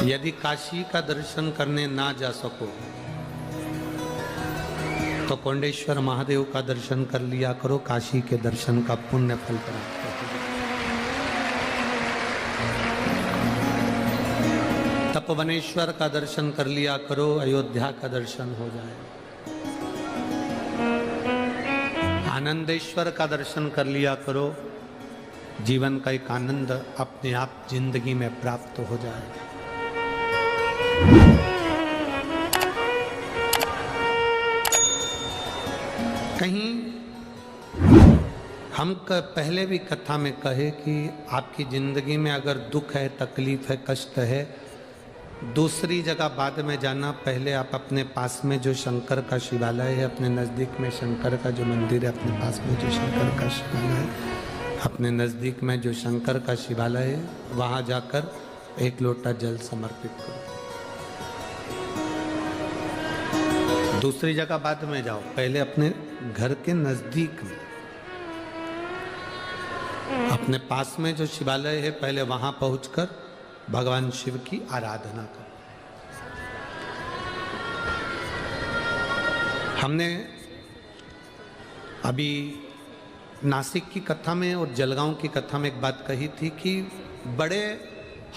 यदि काशी का दर्शन करने ना जा सको तो कोंडेश्वर महादेव का दर्शन कर लिया करो, काशी के दर्शन का पुण्य फल प्राप्त हो। तपोवनेश्वर का दर्शन कर लिया करो, अयोध्या का दर्शन हो जाए। आनंदेश्वर का दर्शन कर लिया करो, जीवन का एक आनंद अपने आप जिंदगी में प्राप्त हो जाए। कहीं हम पहले भी कथा में कहे कि आपकी जिंदगी में अगर दुख है, तकलीफ है, कष्ट है, दूसरी जगह बाद में जाना, पहले आप अपने पास में जो शंकर का शिवालय है, अपने नज़दीक में शंकर का जो मंदिर है, अपने पास में जो शंकर का शिवालय है, अपने नज़दीक में जो शंकर का शिवालय है, वहाँ जाकर एक लोटा जल समर्पित करो। दूसरी जगह बाद में जाओ, पहले अपने घर के नज़दीक में, अपने पास में जो शिवालय है, पहले वहाँ पहुँचकर भगवान शिव की आराधना करो। हमने अभी नासिक की कथा में और जलगांव की कथा में एक बात कही थी कि बड़े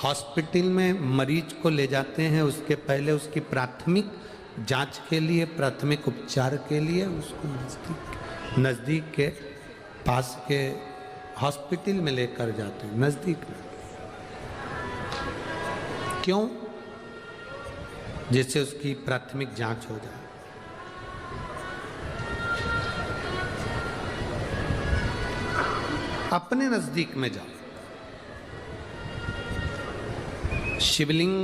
हॉस्पिटल में मरीज को ले जाते हैं, उसके पहले उसकी प्राथमिक जांच के लिए, प्राथमिक उपचार के लिए उसको नज़दीक के पास के हॉस्पिटल में लेकर जाते हैं, नज़दीक में। क्यों? जिससे उसकी प्राथमिक जांच हो जाए। अपने नजदीक में जाओ। शिवलिंग,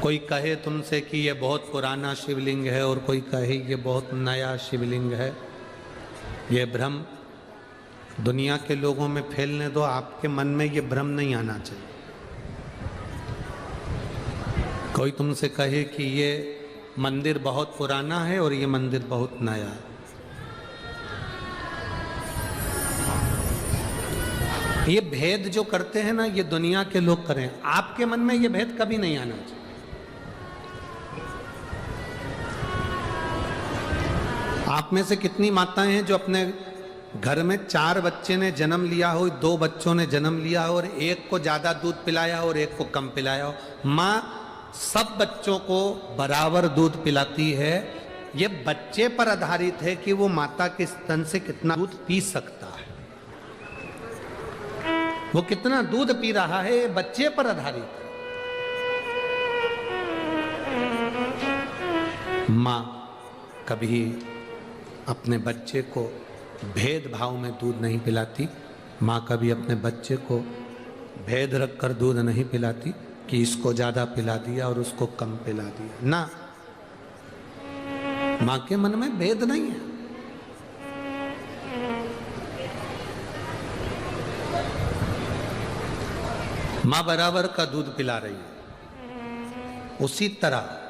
कोई कहे तुमसे कि ये बहुत पुराना शिवलिंग है और कोई कहे ये बहुत नया शिवलिंग है, ये भ्रम दुनिया के लोगों में फैलने दो। आपके मन में ये भ्रम नहीं आना चाहिए। कोई तुमसे कहे कि ये मंदिर बहुत पुराना है और ये मंदिर बहुत नया है, ये भेद जो करते हैं ना, ये दुनिया के लोग करें। आपके मन में ये भेद कभी नहीं आना चाहिए। आप में से कितनी माताएं हैं जो अपने घर में 4 बच्चे ने जन्म लिया हो, 2 बच्चों ने जन्म लिया हो और एक को ज्यादा दूध पिलाया हो और एक को कम पिलाया हो। माँ सब बच्चों को बराबर दूध पिलाती है। ये बच्चे पर आधारित है कि वो माता के स्तन से कितना दूध पी सकता है, वो कितना दूध पी रहा है, ये बच्चे पर आधारित है। माँ कभी अपने बच्चे को भेदभाव में दूध नहीं पिलाती। माँ कभी अपने बच्चे को भेद रखकर दूध नहीं पिलाती कि इसको ज्यादा पिला दिया और उसको कम पिला दिया ना। माँ के मन में भेद नहीं है। माँ बराबर का दूध पिला रही है। उसी तरह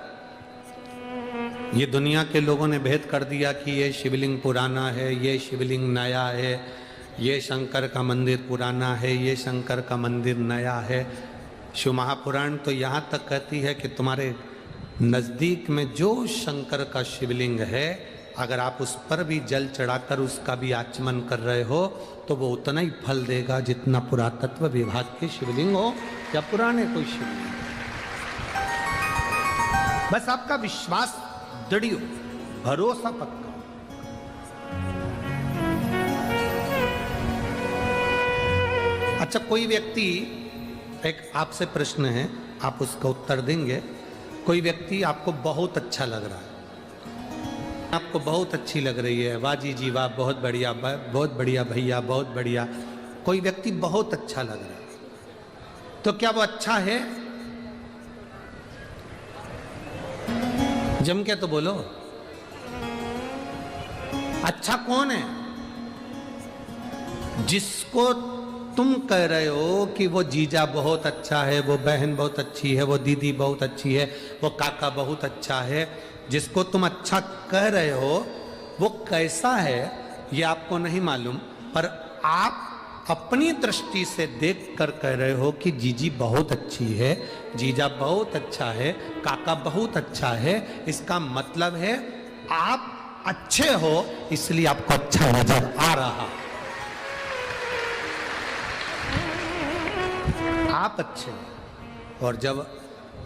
ये दुनिया के लोगों ने भेद कर दिया कि ये शिवलिंग पुराना है, ये शिवलिंग नया है, ये शंकर का मंदिर पुराना है, ये शंकर का मंदिर नया है। शिव महापुराण तो यहाँ तक कहती है कि तुम्हारे नज़दीक में जो शंकर का शिवलिंग है, अगर आप उस पर भी जल चढ़ाकर उसका भी आचमन कर रहे हो तो वो उतना ही फल देगा जितना पुरातत्व विभाग के शिवलिंग हो या पुराने कोई शिवलिंग। बस आपका विश्वास दृढ़ हो, भरोसा पक्का। अच्छा, कोई व्यक्ति, एक आपसे प्रश्न है, आप उसका उत्तर देंगे। कोई व्यक्ति आपको बहुत अच्छा लग रहा है, आपको बहुत अच्छी लग रही है, वाह जी वाह, बहुत बढ़िया, बहुत बढ़िया भैया, बहुत बढ़िया। कोई व्यक्ति बहुत अच्छा लग रहा है, तो क्या वो अच्छा है? जम के तो बोलो, अच्छा कौन है? जिसको तुम कह रहे हो कि वो जीजा बहुत अच्छा है, वो बहन बहुत अच्छी है, वो दीदी बहुत अच्छी है, वो काका बहुत अच्छा है, जिसको तुम अच्छा कह रहे हो वो कैसा है ये आपको नहीं मालूम, पर आप अपनी दृष्टि से देख कर कह रहे हो कि जीजी बहुत अच्छी है, जीजा बहुत अच्छा है, काका बहुत अच्छा है, इसका मतलब है आप अच्छे हो इसलिए आपको अच्छा नजर आ रहा। आप अच्छे हैं और जब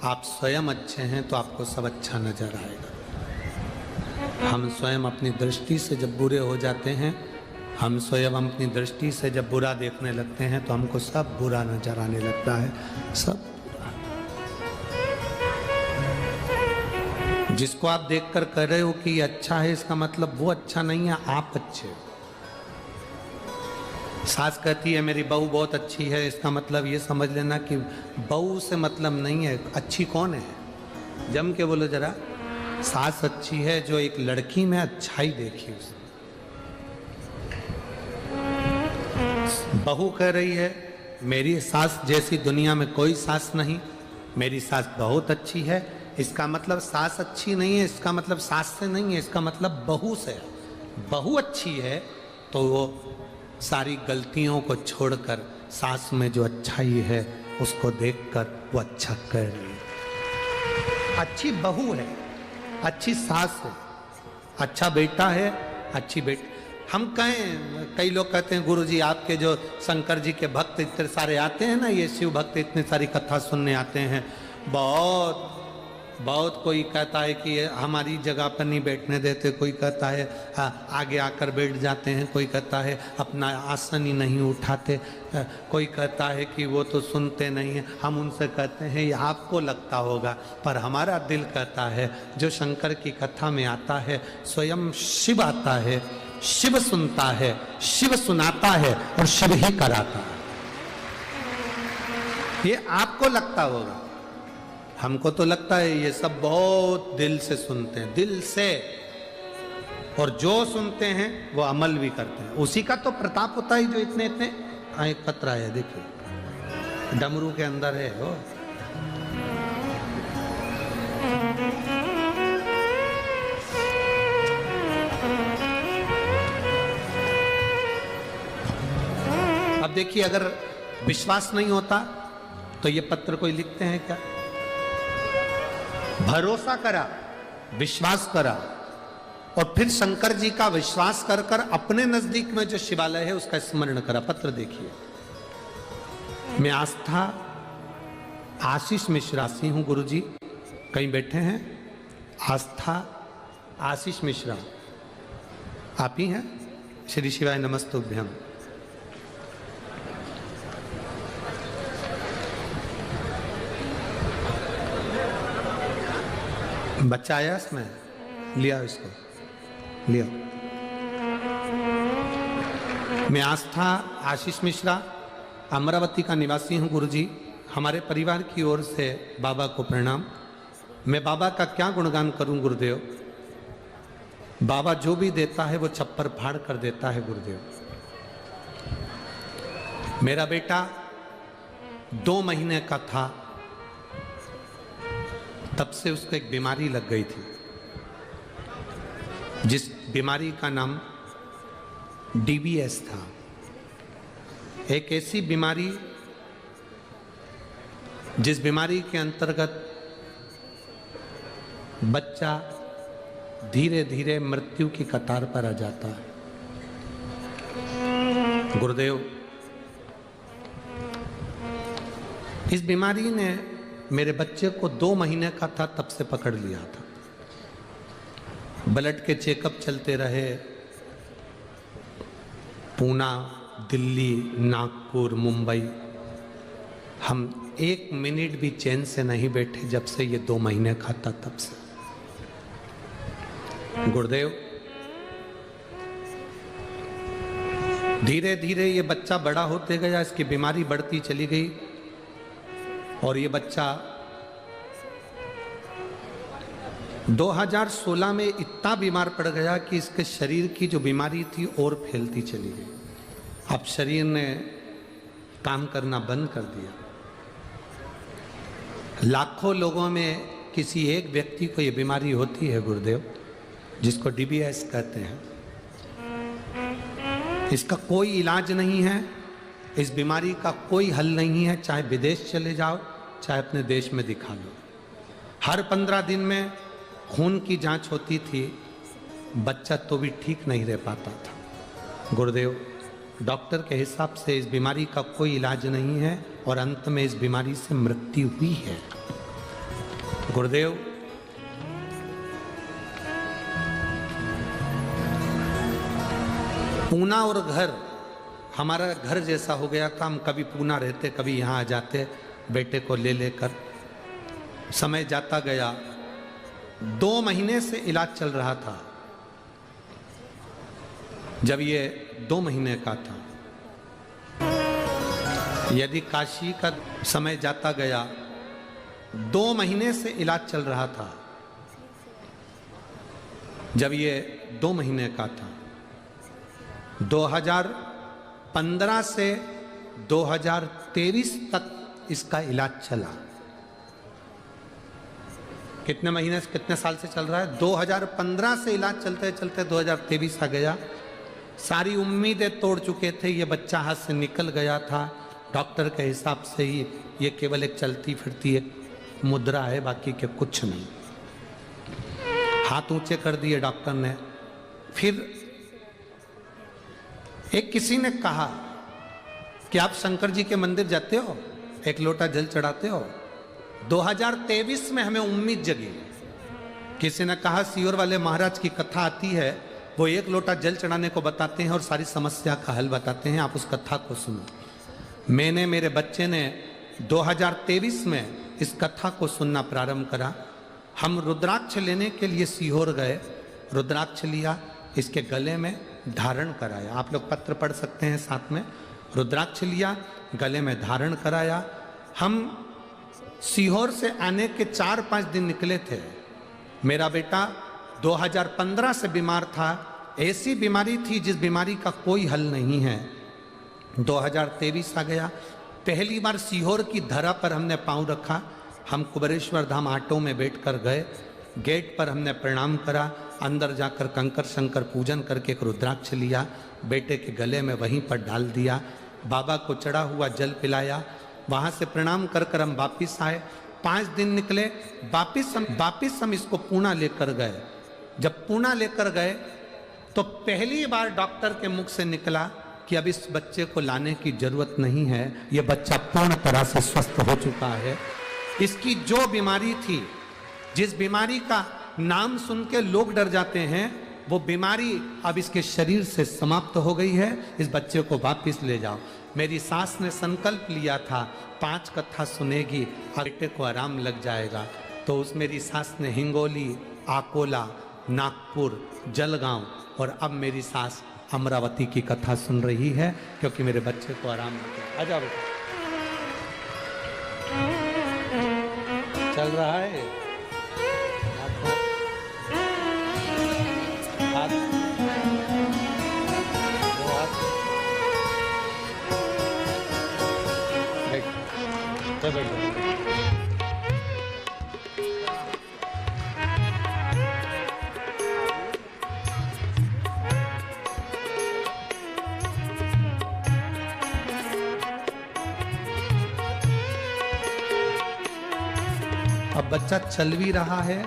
आप स्वयं अच्छे हैं तो आपको सब अच्छा नजर आएगा। हम स्वयं अपनी दृष्टि से जब बुरे हो जाते हैं, हम स्वयं अपनी दृष्टि से जब बुरा देखने लगते हैं तो हमको सब बुरा नजर आने लगता है, सब। जिसको आप देखकर कह रहे हो कि ये अच्छा है, इसका मतलब वो अच्छा नहीं है, आप अच्छे हो। सास कहती है मेरी बहू बहुत अच्छी है, इसका मतलब ये समझ लेना कि बहू से मतलब नहीं है, अच्छी कौन है, जम के बोलो जरा। सास अच्छी है जो एक लड़की में अच्छाई देखी उसने। बहू कह रही है मेरी सास जैसी दुनिया में कोई सास नहीं, मेरी सास बहुत अच्छी है, इसका मतलब सास अच्छी नहीं है, इसका मतलब सास से नहीं है, इसका मतलब बहू से है। बहू अच्छी है तो वो सारी गलतियों को छोड़कर सास में जो अच्छाई है उसको देखकर वो अच्छा कर रही है। अच्छी बहू है, अच्छी सास है, अच्छा बेटा है, अच्छी बेटी। हम कहें, कई लोग कहते हैं गुरुजी आपके जो शंकर जी के भक्त इतने सारे आते हैं ना, ये शिव भक्त इतनी सारी कथा सुनने आते हैं, बहुत बहुत कोई कहता है कि हमारी जगह पर नहीं बैठने देते, कोई कहता है आगे आकर बैठ जाते हैं, कोई कहता है अपना आसन ही नहीं उठाते, कोई कहता है कि वो तो सुनते नहीं हैं। हम उनसे कहते हैं ये आपको लगता होगा, पर हमारा दिल कहता है जो शंकर की कथा में आता है स्वयं शिव आता है, शिव सुनता है, शिव सुनाता है और शिव ही कराता है। ये आपको लगता होगा, हमको तो लगता है ये सब बहुत दिल से सुनते हैं, दिल से, और जो सुनते हैं वो अमल भी करते हैं। उसी का तो प्रताप होता है जो इतने इतने एक पत्र है, देखिए डमरू के अंदर है वो। अब देखिए अगर विश्वास नहीं होता तो ये पत्र कोई लिखते हैं क्या? भरोसा करा, विश्वास करा और फिर शंकर जी का विश्वास कर कर अपने नजदीक में जो शिवालय है उसका स्मरण करा। पत्र देखिए, मैं आस्था आशीष मिश्रा सिंह हूं गुरुजी, कहीं बैठे हैं? आस्था आशीष मिश्रा आप ही हैं? श्री शिवाय नमस्तुभ्यम। बच्चा आया इसमें, लिया इसको, लिया। मैं आस्था आशीष मिश्रा अमरावती का निवासी हूँ गुरुजी। हमारे परिवार की ओर से बाबा को प्रणाम। मैं बाबा का क्या गुणगान करूं गुरुदेव, बाबा जो भी देता है वो छप्पर फाड़ कर देता है गुरुदेव। मेरा बेटा 2 महीने का था तब से उसको एक बीमारी लग गई थी, जिस बीमारी का नाम DBS था। एक ऐसी बीमारी जिस बीमारी के अंतर्गत बच्चा धीरे धीरे मृत्यु की कतार पर आ जाता है। गुरुदेव, इस बीमारी ने मेरे बच्चे को 2 महीने का था तब से पकड़ लिया था। ब्लड के चेकअप चलते रहे, पूना, दिल्ली, नागपुर, मुंबई। हम 1 मिनट भी चैन से नहीं बैठे जब से ये 2 महीने का था तब से। गुरुदेव, धीरे धीरे ये बच्चा बड़ा होते गया, इसकी बीमारी बढ़ती चली गई और ये बच्चा 2016 में इतना बीमार पड़ गया कि इसके शरीर की जो बीमारी थी और फैलती चली गई। अब शरीर ने काम करना बंद कर दिया। लाखों लोगों में किसी एक व्यक्ति को ये बीमारी होती है गुरुदेव, जिसको DBS कहते हैं। इसका कोई इलाज नहीं है, इस बीमारी का कोई हल नहीं है, चाहे विदेश चले जाओ चाहे अपने देश में दिखा लो। हर 15 दिन में खून की जांच होती थी, बच्चा तो भी ठीक नहीं रह पाता था। गुरुदेव, डॉक्टर के हिसाब से इस बीमारी का कोई इलाज नहीं है और अंत में इस बीमारी से मृत्यु हुई है। गुरुदेव, पूना और घर हमारा घर जैसा हो गया था। हम कभी पूना रहते, कभी यहाँ आ जाते बेटे को ले लेकर। समय जाता गया, 2 महीने से इलाज चल रहा था। जब ये 2 महीने का था, यदि काशी का समय जाता गया, 2 महीने से इलाज चल रहा था। जब ये 2 महीने का था, 2015 से 2023 तक इसका इलाज चला। कितने महीने से, कितने साल से चल रहा है? 2015 से इलाज चलते चलते 2023 आ गया। सारी उम्मीदें तोड़ चुके थे, ये बच्चा हाथ से निकल गया था। डॉक्टर के हिसाब से ही ये केवल एक चलती फिरती एक मुद्रा है, बाकी के कुछ नहीं। हाथ ऊंचे कर दिए डॉक्टर ने। फिर एक किसी ने कहा कि आप शंकर जी के मंदिर जाते हो, एक लोटा जल चढ़ाते हो। 2023 में हमें उम्मीद जगी। किसी ने कहा सीहोर वाले महाराज की कथा आती है, वो एक लोटा जल चढ़ाने को बताते हैं और सारी समस्या का हल बताते हैं, आप उस कथा को सुनो। मैंने, मेरे बच्चे ने 2023 में इस कथा को सुनना प्रारंभ करा। हम रुद्राक्ष लेने के लिए सीहोर गए, रुद्राक्ष लिया, इसके गले में धारण कराया। आप लोग पत्र पढ़ सकते हैं साथ में। रुद्राक्ष लिया, गले में धारण कराया। हम सीहोर से आने के 4-5 दिन निकले थे। मेरा बेटा 2015 से बीमार था। ऐसी बीमारी थी जिस बीमारी का कोई हल नहीं है। 2023 आ गया। पहली बार सीहोर की धरा पर हमने पांव रखा। हम कुबेरेश्वर धाम ऑटो में बैठकर गए। गेट पर हमने प्रणाम करा। अंदर जाकर कंकर शंकर पूजन करके एक रुद्राक्ष लिया, बेटे के गले में वहीं पर डाल दिया। बाबा को चढ़ा हुआ जल पिलाया। वहाँ से प्रणाम कर कर हम वापिस आए। 5 दिन निकले, वापिस हम इसको पूना लेकर गए। जब पूना लेकर गए तो पहली बार डॉक्टर के मुख से निकला कि अब इस बच्चे को लाने की जरूरत नहीं है, ये बच्चा पूर्ण तरह से स्वस्थ हो चुका है। इसकी जो बीमारी थी, जिस बीमारी का नाम सुन के लोग डर जाते हैं, वो बीमारी अब इसके शरीर से समाप्त हो गई है। इस बच्चे को वापिस ले जाओ। मेरी सास ने संकल्प लिया था 5 कथा सुनेगी और बेटे को आराम लग जाएगा। तो उस मेरी सास ने हिंगोली, आकोला, नागपुर, जलगांव और अब मेरी सास अमरावती की कथा सुन रही है, क्योंकि मेरे बच्चे को आराम लग गया। आजा बेटा, चल रहा है। हाथ, दो हाथ, अब बच्चा चल भी रहा है,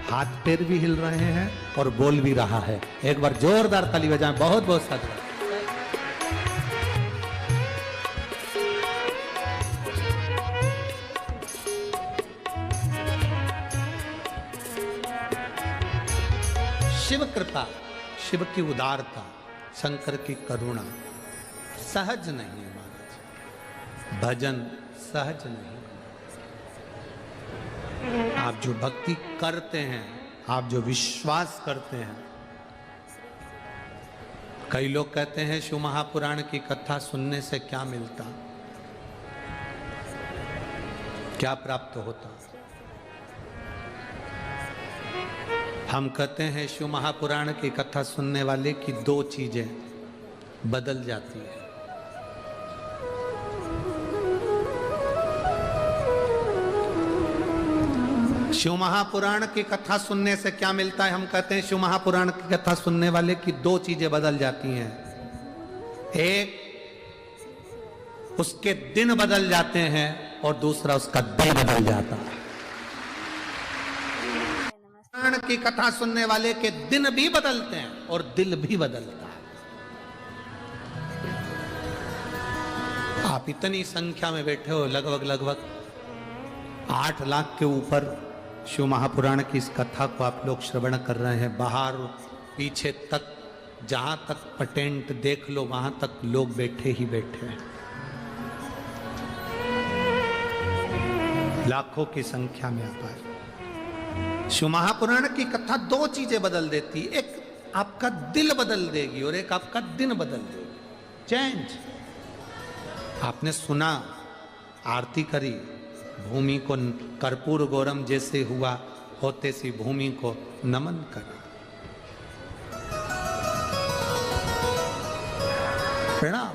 हाथ पैर भी हिल रहे हैं और बोल भी रहा है। एक बार जोरदार ताली बजाएं। बहुत बहुत साधुवाद। शिव कृपा, शिव की उदारता, शंकर की करुणा सहज नहीं है महाराज। भजन सहज नहीं। आप जो भक्ति करते हैं, आप जो विश्वास करते हैं। कई लोग कहते हैं शिव महापुराण की कथा सुनने से क्या मिलता, क्या प्राप्त होता। हम कहते हैं शिव महापुराण की कथा सुनने वाले की 2 चीजें बदल जाती है। शिव महापुराण की कथा सुनने से क्या मिलता है? हम कहते हैं शिव महापुराण की कथा सुनने वाले की 2 चीजें बदल जाती हैं। एक, उसके दिन बदल जाते हैं और दूसरा उसका दिल बदल जाता है। पुराण की कथा सुनने वाले के दिन भी बदलते हैं और दिल भी बदलता है। आप इतनी संख्या में बैठे हो, लगभग 8 लाख के ऊपर शिव महापुराण की इस कथा को आप लोग श्रवण कर रहे हैं। बाहर पीछे तक, जहां तक पटेंट देख लो वहां तक लोग बैठे ही बैठे हैं, लाखों की संख्या में आप आए। शिव महापुराण की कथा 2 चीजें बदल देती, एक आपका दिल बदल देगी और एक आपका दिन बदल देगी। चेंज। आपने सुना, आरती करी, भूमि को कर्पूर गौरम जैसे हुआ होते सी भूमि को नमन करा, प्रणाम।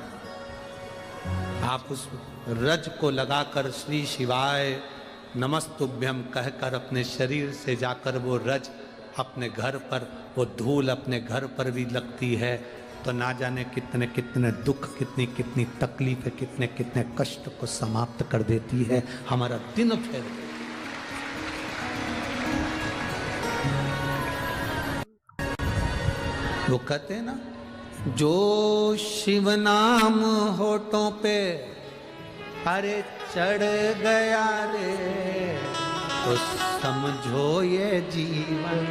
आप उस रज को लगाकर श्री शिवाय नमस्तुभ्यम कहकर अपने शरीर से जाकर वो रज अपने घर पर, वो धूल अपने घर पर भी लगती है, तो ना जाने कितने कितने दुख, कितनी कितनी तकलीफ, कितने कितने कष्ट को समाप्त कर देती है, हमारा दिन फेर देती है। वो कहते हैं ना, जो शिव नाम होठों पे अरे चढ़ गया रे, तो समझो ये जीवन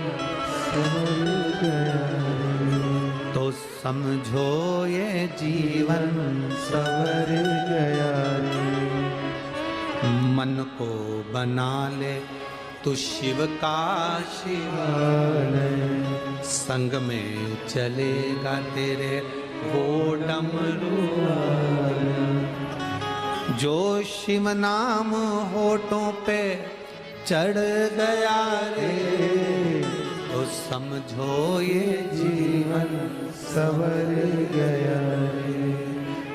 सवर गया रे, तो समझो ये जीवन सवर गया रे। मन को बना ले तू शिव का शिवालय, संग में चलेगा तेरे वो डमरू। जो शिव नाम होठों पे चढ़ गया रे, तो समझो ये जीवन सवर गया रे,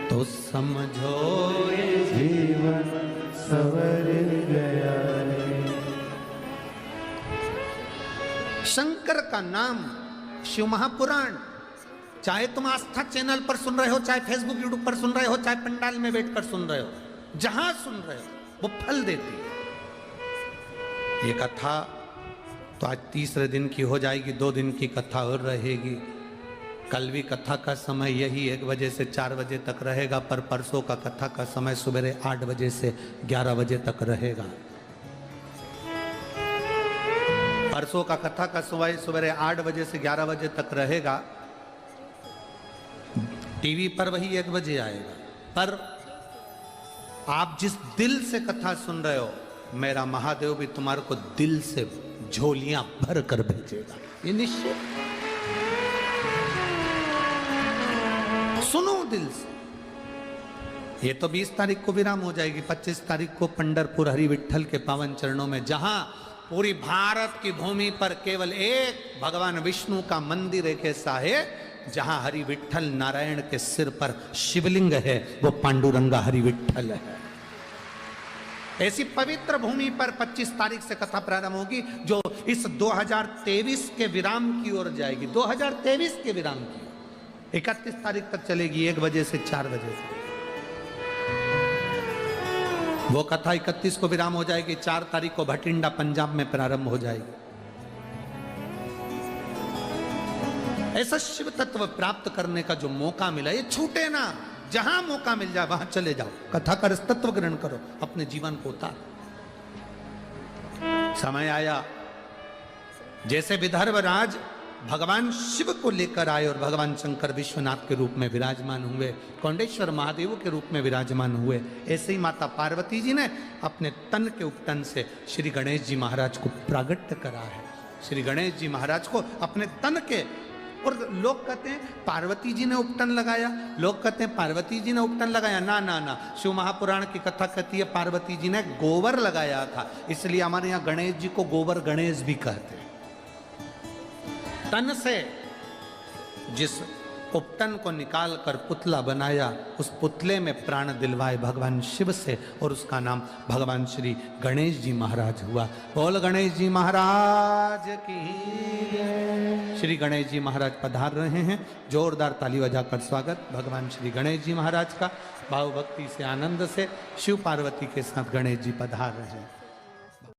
तो समझो ये जीवन सवर गया रे। शंकर का नाम शिव महापुराण, चाहे तुम आस्था चैनल पर सुन रहे हो, चाहे फेसबुक यूट्यूब पर सुन रहे हो, चाहे पंडाल में बैठकर सुन रहे हो, जहां सुन रहे हो वो फल देती है। ये कथा तो आज 3रे दिन की हो जाएगी, 2 दिन की कथा और रहेगी। कल भी कथा का समय यही 1 बजे से 4 बजे तक रहेगा, पर परसों का कथा का समय सुबह 8 बजे से 11 बजे तक रहेगा। परसों का कथा का सुबह 8 बजे से 11 बजे तक रहेगा। टीवी पर वही 1 बजे आएगा, पर आप जिस दिल से कथा सुन रहे हो, मेरा महादेव भी तुम्हारे को दिल से झोलियां भर कर भेजेगा, ये निश्चय। सुनो दिल से। ये तो 20 तारीख को विराम हो जाएगी, 25 तारीख को पंढरपुर हरि विठल के पावन चरणों में, जहां पूरी भारत की भूमि पर केवल एक भगवान विष्णु का मंदिर एक ऐसा है जहां हरि विठल नारायण के सिर पर शिवलिंग है, वो पांडुरंगा हरि विठल है। ऐसी पवित्र भूमि पर 25 तारीख से कथा प्रारंभ होगी, जो इस 2023 के विराम की ओर जाएगी। 2023 के विराम की 31 तारीख तक चलेगी, 1 बजे से 4 बजे से। वो कथा 31 को विराम हो जाएगी, 4 तारीख को भटिंडा पंजाब में प्रारंभ हो जाएगी। ऐसा शिव तत्व प्राप्त करने का जो मौका मिला, ये छूटे ना। जहां मौका मिल जाए वहां चले जाओ, कथा का तत्व ग्रहण करो, अपने जीवन को उतार। समय आया जैसे विदर्भ राज भगवान शिव को लेकर आए और भगवान शंकर विश्वनाथ के रूप में विराजमान हुए, कौंडेश्वर महादेव के रूप में विराजमान हुए, ऐसे ही माता पार्वती जी ने अपने तन के उपटन से श्री गणेश जी महाराज को प्रागट्य करा है। श्री गणेश जी महाराज को अपने तन के, और लोग कहते हैं पार्वती जी ने उपटन लगाया, लोग कहते हैं पार्वती जी ने उपटन लगाया। ना ना ना, शिव महापुराण की कथा कहती है पार्वती जी ने गोबर लगाया था, इसलिए हमारे यहाँ गणेश जी को गोबर गणेश भी कहते हैं। तन से जिस उपटन को निकाल कर पुतला बनाया, उस पुतले में प्राण दिलवाए भगवान शिव से, और उसका नाम भगवान श्री गणेश जी महाराज हुआ। बोल गणेश जी महाराज की जय। श्री गणेश जी महाराज पधार रहे हैं, जोरदार ताली बजाकर स्वागत भगवान श्री गणेश जी महाराज का। भाव भक्ति से आनंद से शिव पार्वती के साथ गणेश जी पधार रहे हैं।